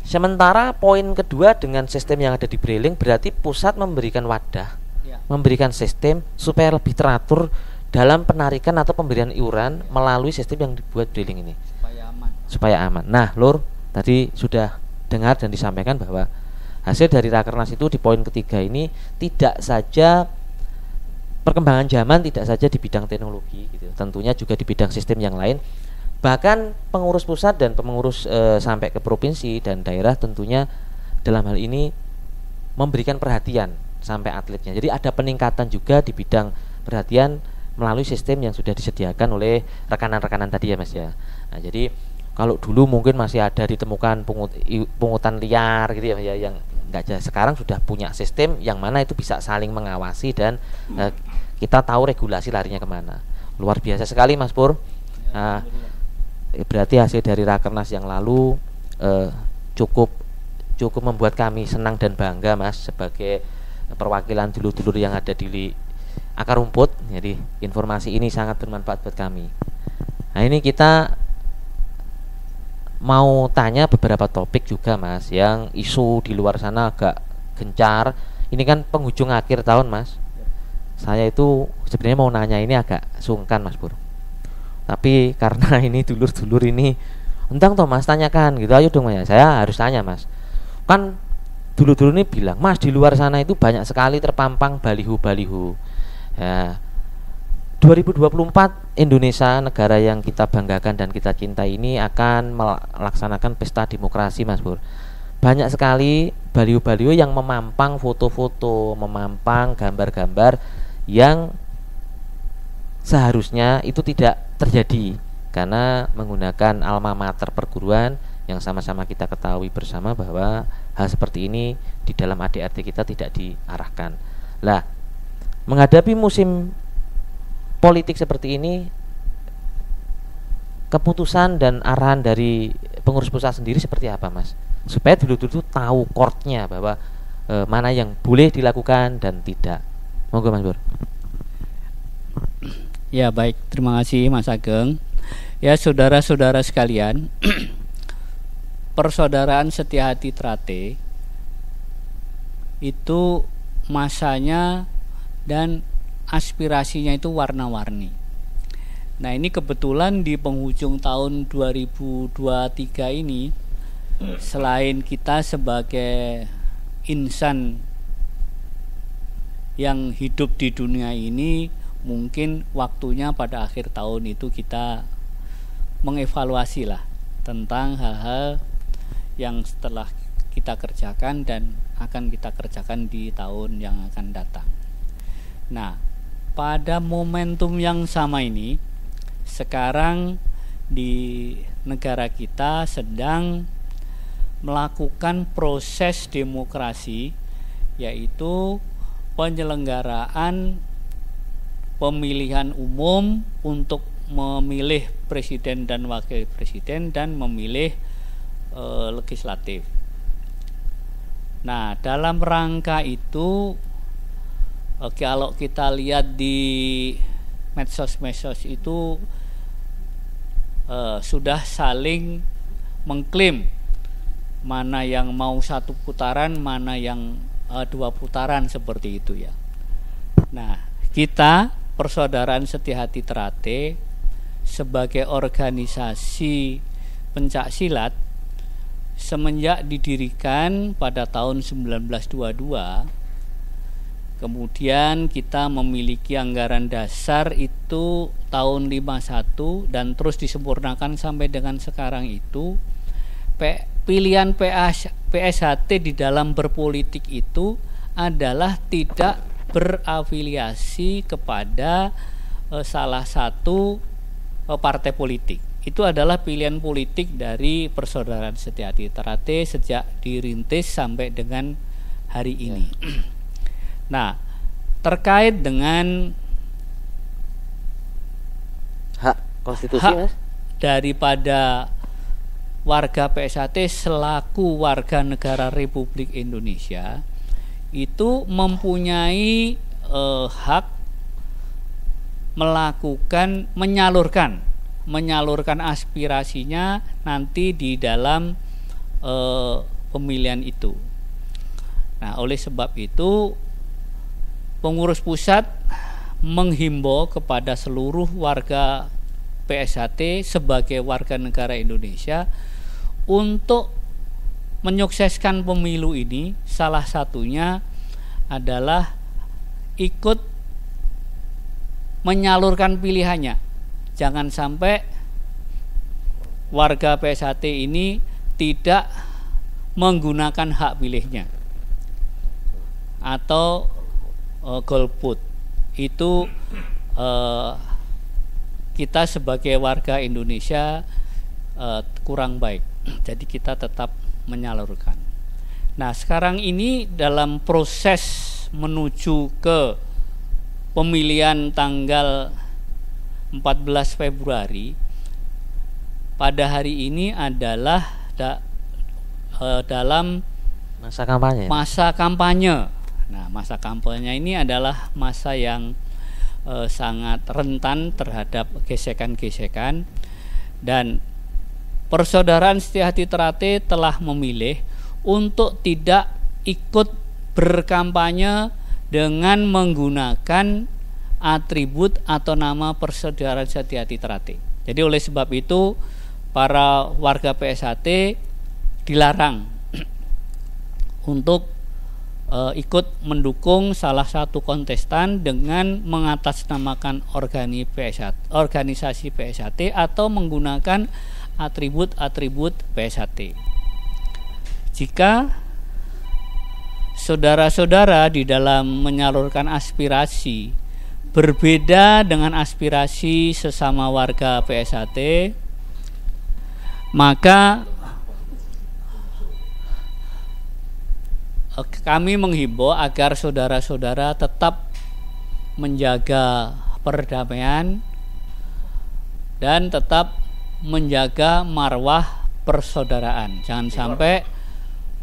sementara poin kedua dengan sistem yang ada di BRI Link, berarti pusat memberikan wadah, memberikan sistem supaya lebih teratur dalam penarikan atau pemberian iuran melalui sistem yang dibuat Briling ini supaya aman. Nah, Lur, tadi sudah dengar dan disampaikan bahwa hasil dari Rakernas itu di poin ketiga ini tidak saja perkembangan zaman, tidak saja di bidang teknologi gitu. Tentunya juga di bidang sistem yang lain. Bahkan pengurus pusat dan pengurus sampai ke provinsi dan daerah tentunya dalam hal ini memberikan perhatian sampai atletnya. Jadi ada peningkatan juga di bidang perhatian melalui sistem yang sudah disediakan oleh rekan-rekan tadi ya Mas ya. Nah, jadi kalau dulu mungkin masih ada ditemukan pungutan liar gitu ya yang enggak jelas. Sekarang sudah punya sistem yang mana itu bisa saling mengawasi dan kita tahu regulasi larinya kemana. Luar biasa sekali Mas Pur. Nah, berarti hasil dari Rakernas yang lalu cukup membuat kami senang dan bangga Mas sebagai perwakilan dulur-dulur yang ada di akar rumput. Jadi informasi ini sangat bermanfaat buat kami. Nah, ini kita mau tanya beberapa topik juga Mas yang isu di luar sana agak gencar. Ini kan penghujung akhir tahun Mas. Saya itu sebenarnya mau nanya ini agak sungkan Mas Pur. Tapi karena ini dulur-dulur ini entang toh Mas tanyakan gitu, ayo dong ya. Saya harus tanya Mas. Kan dulur-dulur ini bilang, Mas di luar sana itu banyak sekali terpampang baliho-baliho. Ya, 2024 Indonesia, negara yang kita banggakan dan kita cintai ini akan melaksanakan pesta demokrasi Mas Pur. Banyak sekali baliho-baliho yang memampang foto-foto, memampang gambar-gambar yang seharusnya itu tidak terjadi karena menggunakan alma mater perguruan yang sama-sama kita ketahui bersama bahwa hal seperti ini di dalam ADRT kita tidak diarahkan. Lah, menghadapi musim politik seperti ini, keputusan dan arahan dari pengurus pusat sendiri seperti apa Mas? Supaya dulu-dulu tahu chordnya bahwa mana yang boleh dilakukan dan tidak. Monggo Mas Pur. Ya baik, terima kasih Mas Ageng. Ya saudara-saudara sekalian, Persaudaraan Setiahati Trate itu masanya dan aspirasinya itu warna-warni. Nah ini kebetulan di penghujung tahun 2023 ini, selain kita sebagai insan yang hidup di dunia ini, mungkin waktunya pada akhir tahun itu kita mengevaluasi lah tentang hal-hal yang setelah kita kerjakan dan akan kita kerjakan di tahun yang akan datang. Nah, pada momentum yang sama ini, sekarang di negara kita sedang melakukan proses demokrasi, yaitu penyelenggaraan pemilihan umum untuk memilih presiden dan wakil presiden dan memilih legislatif. Nah, dalam rangka itu kalau kita lihat di medsos itu sudah saling mengklaim mana yang mau satu putaran, mana yang 2 putaran seperti itu ya. Nah, kita Persaudaraan Setiahati Trate sebagai organisasi pencak silat semenjak didirikan pada tahun 1922, kemudian kita memiliki anggaran dasar itu tahun 51 dan terus disempurnakan sampai dengan sekarang itu. Pilihan PSHT di dalam berpolitik itu adalah tidak berafiliasi kepada salah satu partai politik. Itu adalah pilihan politik dari Persaudaraan Setiahati Trate sejak dirintis sampai dengan hari ini. Nah, terkait dengan hak konstitusi hak Mas daripada warga PSHT selaku warga negara Republik Indonesia itu mempunyai hak melakukan menyalurkan aspirasinya nanti di dalam pemilihan itu. Nah, oleh sebab itu pengurus pusat menghimbau kepada seluruh warga PSHT sebagai warga negara Indonesia untuk menyukseskan pemilu ini. Salah satunya adalah ikut menyalurkan pilihannya. Jangan sampai warga PSHT ini tidak menggunakan hak pilihnya atau golput. Itu kita sebagai warga Indonesia kurang baik. Jadi kita tetap menyalurkan. Nah, sekarang ini dalam proses menuju ke pemilihan tanggal 14 Februari, pada hari ini adalah dalam masa kampanye. Nah, masa kampanye ini adalah masa yang sangat rentan terhadap gesekan-gesekan, dan Persaudaraan Setia Hati Ternate telah memilih untuk tidak ikut berkampanye dengan menggunakan atribut atau nama Persaudaraan Setia Hati Ternate. Jadi oleh sebab itu para warga PSHT dilarang untuk ikut mendukung salah satu kontestan dengan mengatasnamakan organisasi PSHT atau menggunakan atribut-atribut PSHT. Jika saudara-saudara di dalam menyalurkan aspirasi berbeda dengan aspirasi sesama warga PSHT, maka kami menghimbau agar saudara-saudara tetap menjaga perdamaian dan tetap menjaga marwah persaudaraan. Jangan sampai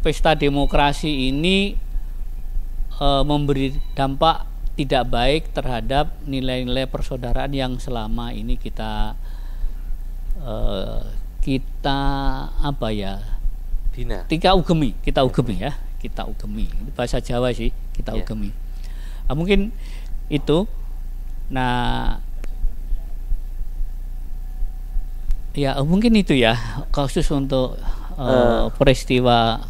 pesta demokrasi ini memberi dampak tidak baik terhadap nilai-nilai persaudaraan yang selama ini kita bina. Kita ugemi ya. Kita ugemi. Ini bahasa Jawa sih, kita ugemi. Nah, mungkin itu. Nah, ya mungkin itu ya khusus untuk peristiwa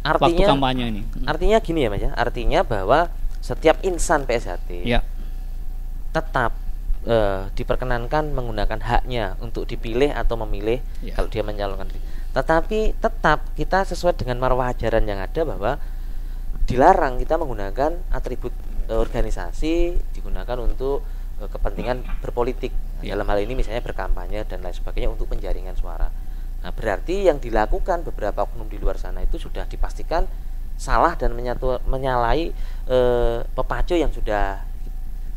waktu kampanye ini. Artinya gini ya Mas ya. Artinya bahwa setiap insan PSHT tetap diperkenankan menggunakan haknya untuk dipilih atau memilih kalau dia mencalonkan diri. Tetapi tetap kita sesuai dengan marwah ajaran yang ada bahwa dilarang kita menggunakan atribut organisasi digunakan untuk kepentingan berpolitik. Dalam hal ini misalnya berkampanye dan lain sebagainya untuk penjaringan suara. Nah, berarti yang dilakukan beberapa oknum di luar sana itu sudah dipastikan salah dan menyalahi pepacu yang sudah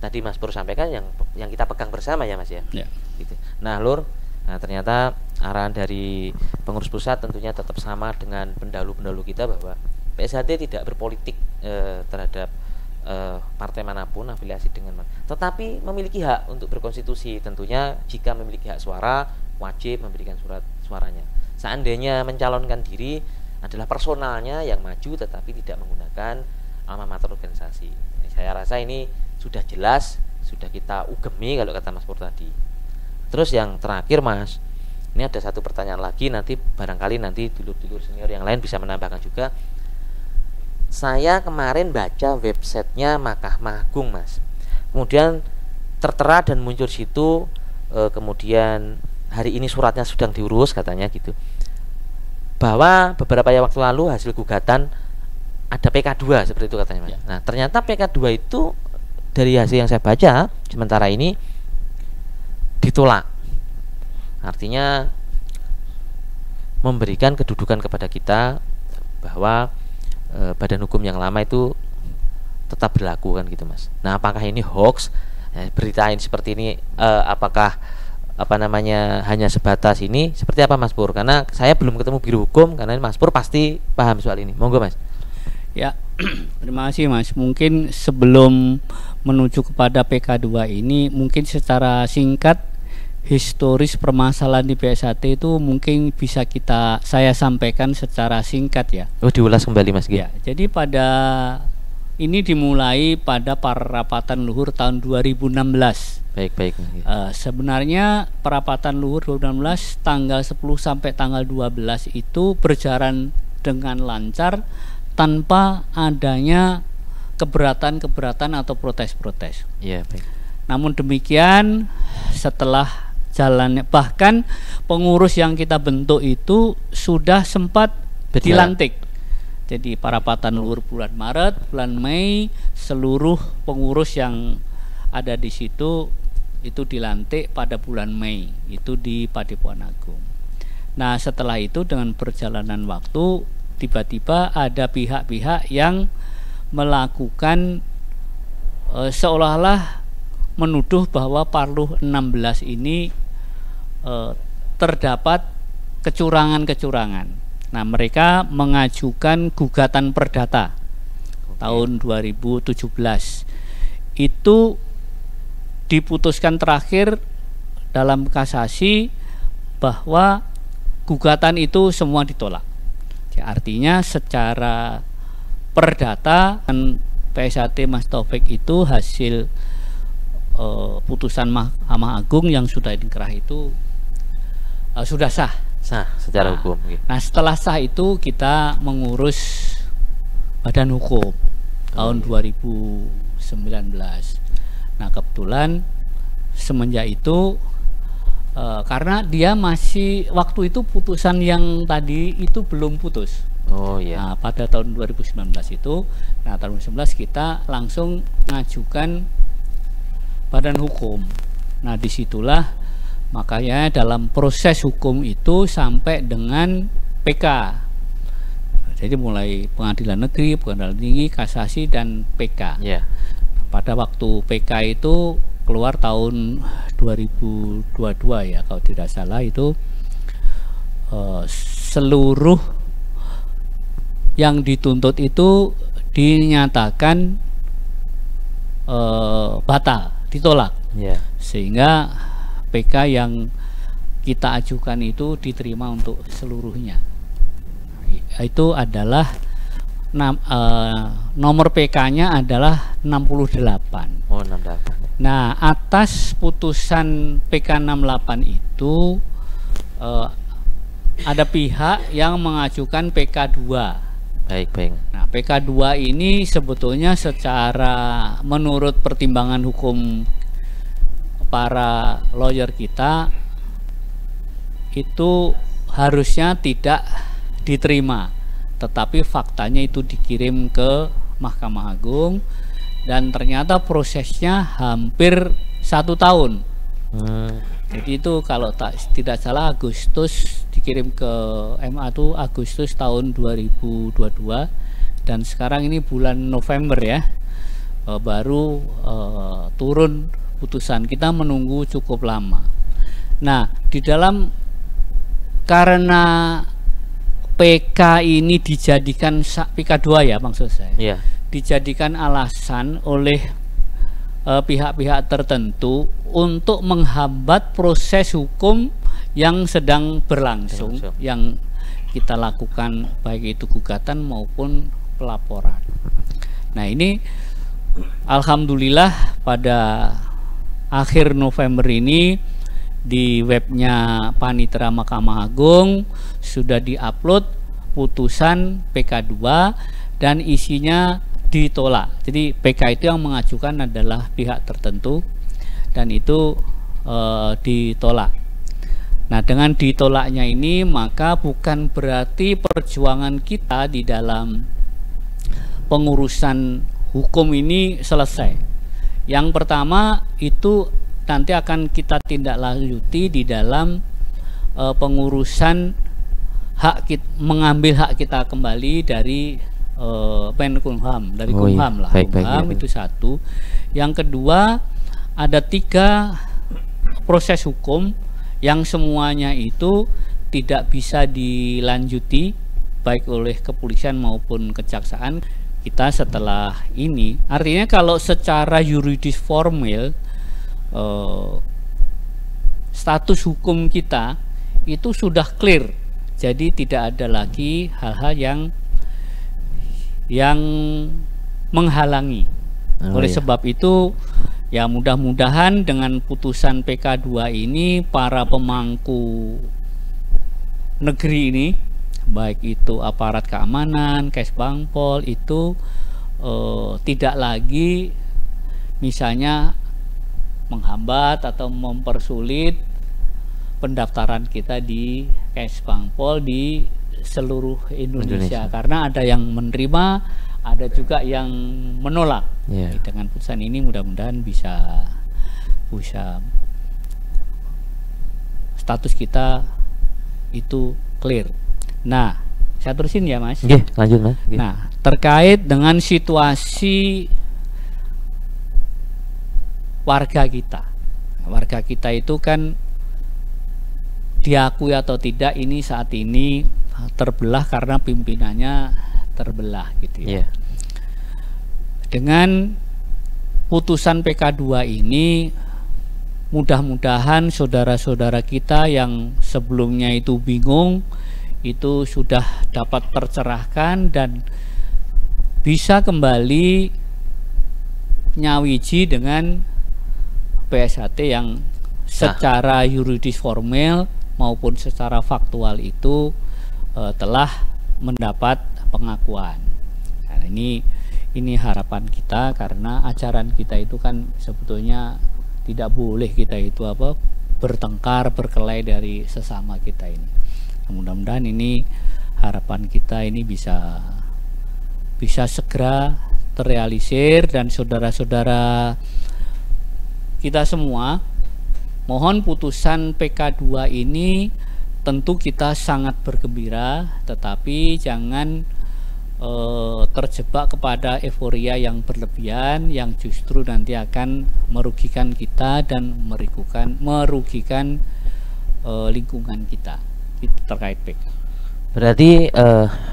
tadi Mas Pur sampaikan yang kita pegang bersama ya Mas ya. Gitu. Nah, Lur, ternyata arahan dari pengurus pusat tentunya tetap sama dengan pendahulu-pendahulu kita bahwa PSHT tidak berpolitik terhadap partai manapun, afiliasi dengan mana. Tetapi memiliki hak untuk berkonstitusi. Tentunya jika memiliki hak suara, wajib memberikan surat suaranya. Seandainya mencalonkan diri adalah personalnya yang maju tetapi tidak menggunakan alma mater organisasi. Saya rasa ini sudah jelas, sudah kita ugemi kalau kata Mas Pur tadi. Terus yang terakhir Mas, ini ada satu pertanyaan lagi, nanti barangkali nanti dulur-dulur senior yang lain bisa menambahkan juga. Saya kemarin baca websitenya Mahkamah Agung Mas, kemudian tertera dan muncul situ kemudian hari ini suratnya sedang diurus katanya gitu, bahwa beberapa waktu lalu hasil gugatan ada PK2 seperti itu katanya Mas. Nah ternyata PK2 itu dari hasil yang saya baca sementara ini ditolak. Artinya memberikan kedudukan kepada kita bahwa badan hukum yang lama itu tetap berlaku kan gitu Mas. Nah apakah ini hoax? Beritain seperti ini apakah hanya sebatas ini seperti apa Mas Pur? Karena saya belum ketemu biro hukum, karena Mas Pur pasti paham soal ini. Monggo Mas. Ya, terima kasih Mas. Mungkin sebelum menuju kepada PK2 ini, mungkin secara singkat historis permasalahan di PSHT itu mungkin bisa saya sampaikan secara singkat ya. Diulas kembali Mas. Ya, jadi pada ini dimulai pada perapatan luhur tahun 2016. Baik. Sebenarnya perapatan luhur 2016 tanggal 10 sampai tanggal 12 itu berjalan dengan lancar tanpa adanya keberatan atau protes-protes. Iya, baik. Namun demikian, setelah jalannya, bahkan pengurus yang kita bentuk itu sudah sempat dilantik. Jadi perapatan luhur bulan Maret, bulan Mei, seluruh pengurus yang ada di situ itu dilantik pada bulan Mei, itu di Padepokan Agung. Nah, setelah itu dengan perjalanan waktu tiba-tiba ada pihak-pihak yang melakukan seolah-olah menuduh bahwa Parluh 16 ini terdapat kecurangan-kecurangan. Nah, mereka mengajukan gugatan perdata tahun 2017. Itu diputuskan terakhir dalam kasasi bahwa gugatan itu semua ditolak. Ya, artinya secara perdata PSAT Mas Taufik itu hasil putusan Mahkamah Agung yang sudah inkrah itu sudah sah secara hukum. Nah, setelah sah itu kita mengurus badan hukum tahun 2019. Nah, kebetulan semenjak itu karena dia masih waktu itu putusan yang tadi itu belum putus. Oh iya. Nah, pada tahun 2019 itu, tahun 2019 kita langsung mengajukan badan hukum. Nah, disitulah makanya dalam proses hukum itu sampai dengan PK. Jadi mulai pengadilan negeri, pengadilan tinggi, kasasi dan PK. Yeah. Pada waktu PK itu keluar tahun 2022 ya kalau tidak salah, itu seluruh yang dituntut itu dinyatakan batal, ditolak. Yeah. Sehingga PK yang kita ajukan itu diterima untuk seluruhnya. Itu adalah nomor PK-nya adalah 68. Oh, 68. Nah, atas putusan PK 68 itu ada pihak yang mengajukan PK 2. Baik. Nah, PK 2 ini sebetulnya secara menurut pertimbangan hukum para lawyer kita itu harusnya tidak diterima, tetapi faktanya itu dikirim ke Mahkamah Agung dan ternyata prosesnya hampir 1 tahun. Jadi itu kalau tidak salah Agustus dikirim ke MA itu Agustus tahun 2022 dan sekarang ini bulan November ya, baru turun putusan. Kita menunggu cukup lama. Nah, di dalam karena PK ini dijadikan PK 2 ya maksud saya. Yeah. Dijadikan alasan oleh pihak-pihak tertentu untuk menghambat proses hukum yang sedang berlangsung, yang kita lakukan baik itu gugatan maupun pelaporan. Nah, ini alhamdulillah pada akhir November ini di webnya Panitera Mahkamah Agung sudah diupload putusan PK 2 dan isinya ditolak. Jadi PK itu yang mengajukan adalah pihak tertentu dan itu ditolak. Nah, dengan ditolaknya ini maka bukan berarti perjuangan kita di dalam pengurusan hukum ini selesai. Yang pertama itu nanti akan kita tindak lanjuti di dalam pengurusan mengambil hak kita kembali dari Menkumham, dari Kumham lah. Kumham itu satu. Yang kedua, ada 3 proses hukum yang semuanya itu tidak bisa dilanjuti baik oleh kepolisian maupun kejaksaan. Kita setelah ini, artinya kalau secara yuridis formal status hukum kita itu sudah clear. Jadi tidak ada lagi hal-hal yang menghalangi. Oleh iya. sebab itu ya mudah-mudahan dengan putusan PK2 ini para pemangku negeri ini, baik itu aparat keamanan, Kesbangpol itu tidak lagi misalnya menghambat atau mempersulit pendaftaran kita di Kesbangpol di seluruh Indonesia. Karena ada yang menerima, ada juga yang menolak. Dengan putusan ini mudah-mudahan bisa status kita itu clear. Nah, saya terusin ya Mas. Lanjut Mas. Nah, terkait dengan situasi warga kita itu kan diakui atau tidak ini saat ini terbelah karena pimpinannya terbelah gitu ya. Dengan putusan PK2 ini mudah-mudahan saudara-saudara kita yang sebelumnya itu bingung itu sudah dapat tercerahkan dan bisa kembali nyawiji dengan PSHT yang secara yuridis formal maupun secara faktual itu telah mendapat pengakuan. Nah, ini harapan kita karena ajaran kita itu kan sebetulnya tidak boleh kita itu bertengkar, berkelahi dari sesama kita ini. Mudah-mudahan ini harapan kita ini bisa segera terrealisir dan saudara-saudara kita semua mohon putusan PK2 ini tentu kita sangat bergembira, tetapi jangan terjebak kepada euforia yang berlebihan yang justru nanti akan merugikan kita dan merugikan lingkungan kita. Itu terkait PK. Berarti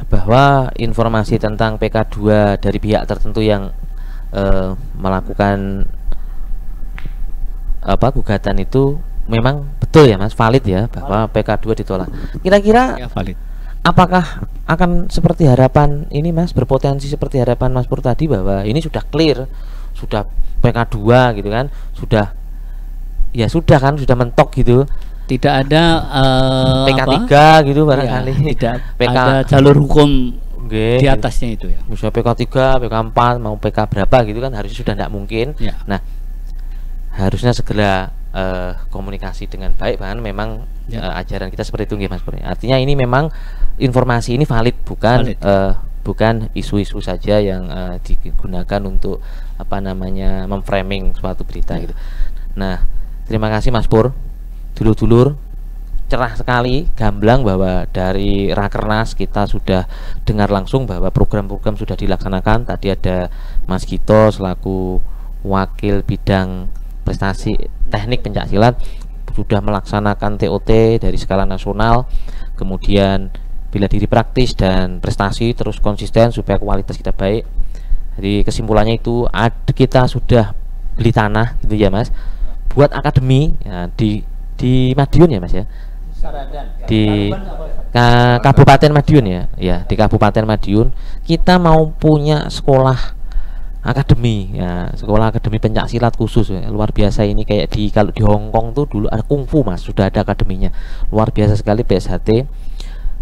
bahwa informasi tentang PK2 dari pihak tertentu yang melakukan gugatan itu memang betul ya Mas, valid ya, bahwa PK2 ditolak. Kira-kira ya, valid. Apakah akan seperti harapan ini Mas, berpotensi seperti harapan Mas Pur tadi bahwa ini sudah clear, sudah PK2 gitu kan, sudah kan, sudah mentok gitu, tidak ada PK3 gitu barangkali ya, tidak ada jalur hukum di atasnya itu ya, misalnya PK3, PK4 mau PK berapa gitu kan, harusnya sudah tidak mungkin ya. Nah, harusnya segera komunikasi dengan baik, bahkan memang ajaran kita seperti itu Mas Pur. Artinya ini memang informasi ini valid, bukan isu-isu saja yang digunakan untuk memframing suatu berita gitu. Nah, terima kasih Mas Pur. Dulur-dulur, cerah sekali, gamblang bahwa dari Rakernas kita sudah dengar langsung bahwa program-program sudah dilaksanakan. Tadi ada Mas Gito selaku wakil bidang prestasi teknik pencaksilat sudah melaksanakan TOT dari skala nasional, kemudian bela diri praktis dan prestasi terus konsisten supaya kualitas kita baik. Jadi kesimpulannya itu kita sudah beli tanah gitu ya Mas, buat akademi ya, di Madiun ya Mas ya, di Kabupaten Madiun ya, di Kabupaten Madiun kita mau punya sekolah akademi ya, sekolah akademi pencaksilat khusus ya. Luar biasa ini, kayak kalau di Hong Kong tuh dulu ada kungfu Mas, sudah ada akademinya, luar biasa sekali PSHT.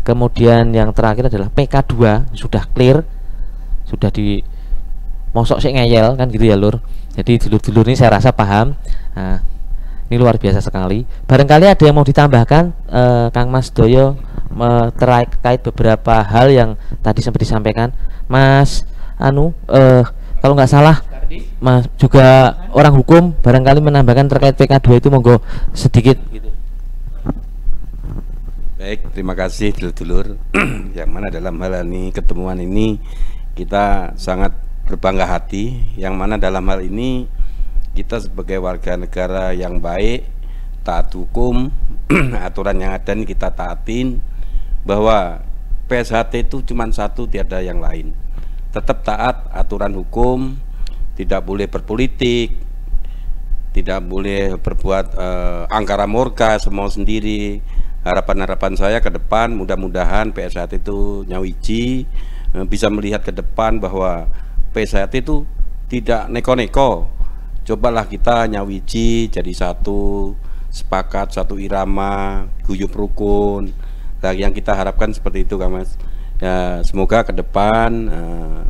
Kemudian yang terakhir adalah PK2 sudah clear, sudah di mosok sih ngeyel kan gitu ya Lur. Jadi dulur-dulur ini saya rasa paham. Nah, ini luar biasa sekali. Barangkali ada yang mau ditambahkan Kang Mas Doyo terkait beberapa hal yang tadi sempat disampaikan Mas kalau nggak salah Mas juga orang hukum, barangkali menambahkan terkait PK2 itu, monggo sedikit gitu. Baik, terima kasih dulur-dulur. Yang mana dalam hal ini, ketemuan ini kita sangat berbangga hati, yang mana dalam hal ini kita sebagai warga negara yang baik, taat hukum, aturan yang ada ini kita taatin, bahwa PSHT itu cuma satu, tiada yang lain. Tetap taat aturan hukum, tidak boleh berpolitik, tidak boleh berbuat angkara murka semau sendiri. Harapan-harapan saya ke depan mudah-mudahan PSHT itu nyawiji, bisa melihat ke depan bahwa PSHT itu tidak neko-neko. Cobalah kita nyawiji jadi satu, sepakat satu irama, guyup rukun. Nah, yang kita harapkan seperti itu, Kang Mas. Ya, semoga ke depan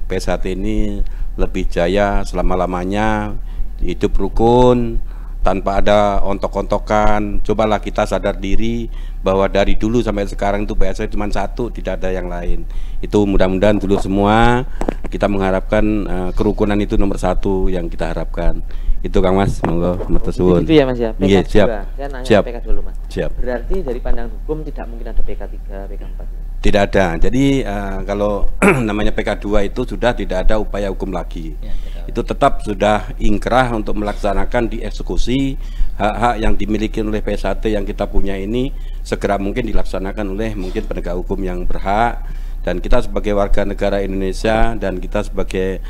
PSHT ini lebih jaya selama-lamanya, hidup rukun tanpa ada ontok-ontokan. Cobalah kita sadar diri bahwa dari dulu sampai sekarang itu PSHT cuma satu, tidak ada yang lain. Itu mudah-mudahan dulu semua kita mengharapkan kerukunan itu nomor satu yang kita harapkan. Itu Kang Mas, monggo matur suwun. Itu ya Mas ya. Iya, siap. Saya nanya Siap. PK dulu Mas. Siap. Berarti dari pandang hukum tidak mungkin ada PK3, PK4. Tidak ada. Jadi kalau namanya PK2 itu sudah tidak ada upaya hukum lagi. Ya, itu tetap sudah ingkrah untuk melaksanakan dieksekusi hak-hak yang dimiliki oleh PSHT yang kita punya ini segera mungkin dilaksanakan oleh mungkin penegak hukum yang berhak. Dan kita sebagai warga negara Indonesia dan kita sebagai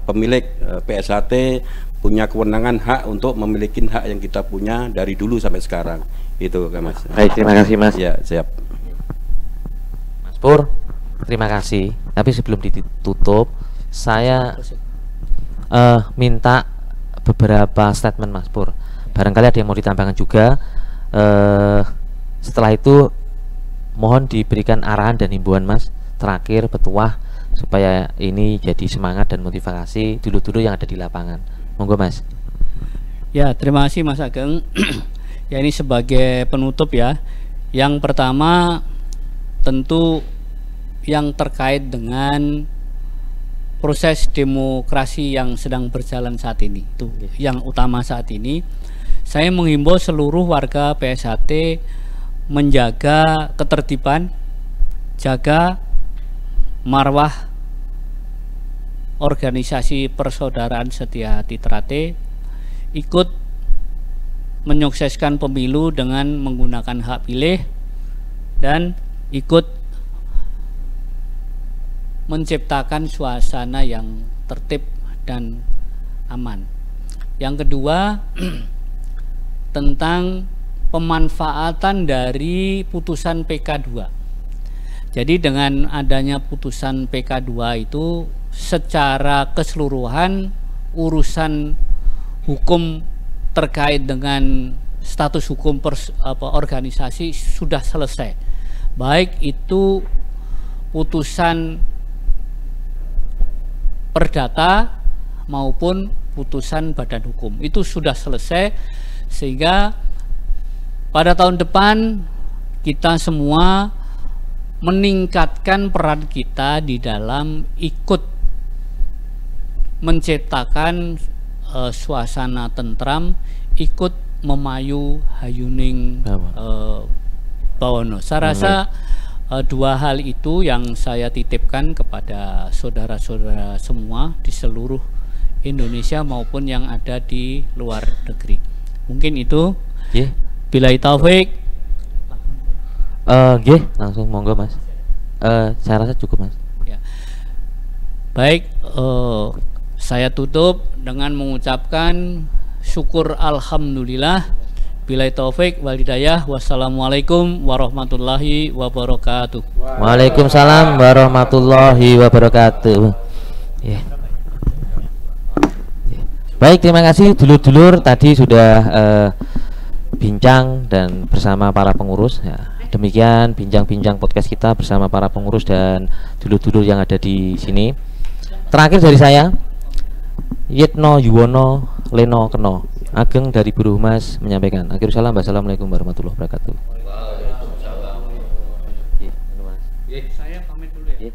pemilik PSHT punya kewenangan hak untuk memiliki hak yang kita punya dari dulu sampai sekarang. Itu Kang Mas. Baik, terima kasih Mas. Ya, siap. Mas Pur, terima kasih. Tapi sebelum ditutup, saya minta beberapa statement Mas Pur. Barangkali ada yang mau ditambahkan juga. Setelah itu mohon diberikan arahan dan himbauan Mas terakhir petuah supaya ini jadi semangat dan motivasi dulu-dulu yang ada di lapangan. Monggo Mas. Ya, terima kasih Mas Ageng. Ya, ini sebagai penutup ya. Yang pertama tentu yang terkait dengan proses demokrasi yang sedang berjalan saat ini. Itu yang utama saat ini. Saya menghimbau seluruh warga PSHT menjaga ketertiban, jaga marwah organisasi persaudaraan Setia Hati Trate, ikut menyukseskan pemilu dengan menggunakan hak pilih dan ikut menciptakan suasana yang tertib dan aman. Yang kedua tentang pemanfaatan dari putusan PK2. Jadi dengan adanya putusan PK2 itu secara keseluruhan urusan hukum terkait dengan status hukum organisasi sudah selesai. Baik itu putusan perdata maupun putusan badan hukum. Itu sudah selesai sehingga pada tahun depan kita semua meningkatkan peran kita di dalam ikut menciptakan suasana tentram, ikut memayu hayuning bawono. Saya rasa dua hal itu yang saya titipkan kepada saudara-saudara semua di seluruh Indonesia maupun yang ada di luar negeri. Mungkin itu. Billahi taufik. Langsung monggo Mas. Saya rasa cukup Mas. Ya. Baik, saya tutup dengan mengucapkan syukur alhamdulillah. Billahi taufik wal hidayah. Wassalamualaikum warahmatullahi wabarakatuh. Waalaikumsalam warahmatullahi wabarakatuh. Baik, terima kasih dulur-dulur tadi sudah bincang dan bersama para pengurus ya. Demikian bincang-bincang podcast kita bersama para pengurus dan dulur-dulur yang ada di sini. Terakhir dari saya, Yitno Yuwono Leno Keno, Ageng dari Buru Humas menyampaikan. Akhirul salam, wassalamualaikum warahmatullahi wabarakatuh. Saya pamit dulu ya.